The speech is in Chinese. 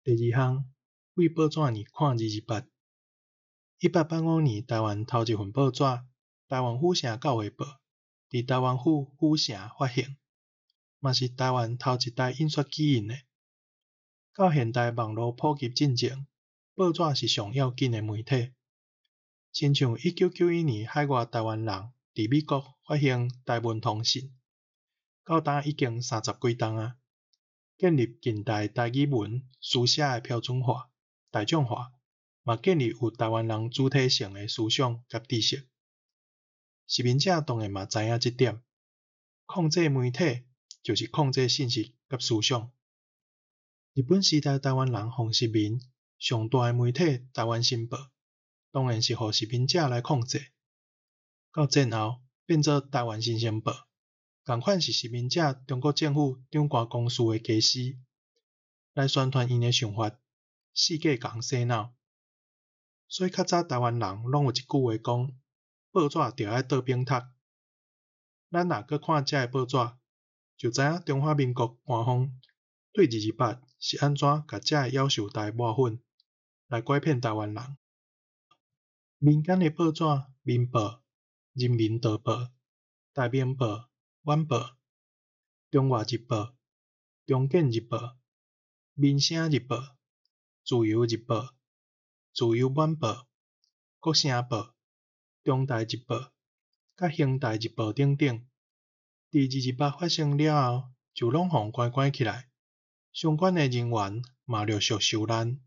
第二项，为报纸年看28。1885年，台湾头一份报纸《台湾府城教会报》伫台湾府府城发行，嘛是台湾头一台印刷机印的。到现代网络普及进前，报纸是上要紧的媒体。亲像1991年海外台湾人伫美国发行台文通信，到今已经30几档啊，建立近代台语文书写的标准化、大众化，嘛建立有台湾人主体性的思想甲知识。市民者当然嘛知影这点，控制媒体就是控制信息甲思想。日本时代台湾人互市民上大的媒体《台湾新报》，当然是互市民者来控制。到战后变做台湾新生报，同款是市民者中国政府长官公司的家私，来宣传因的想法，世界共洗脑。所以较早台湾人拢有一句话讲，报纸就爱倒边读。咱若搁看遮个报纸，就知影中华民国官方对228是安怎甲遮个妖兽台抹粉，来拐骗台湾人。民间的报纸，民报、人民导报、台民报、晚报、中华日报、中建日报、民生日报、自由日报、自由晚报、国声报、中台日报、甲兴台日报等等，伫228发生了后，就拢互关起来，相关的人员嘛陆续受难。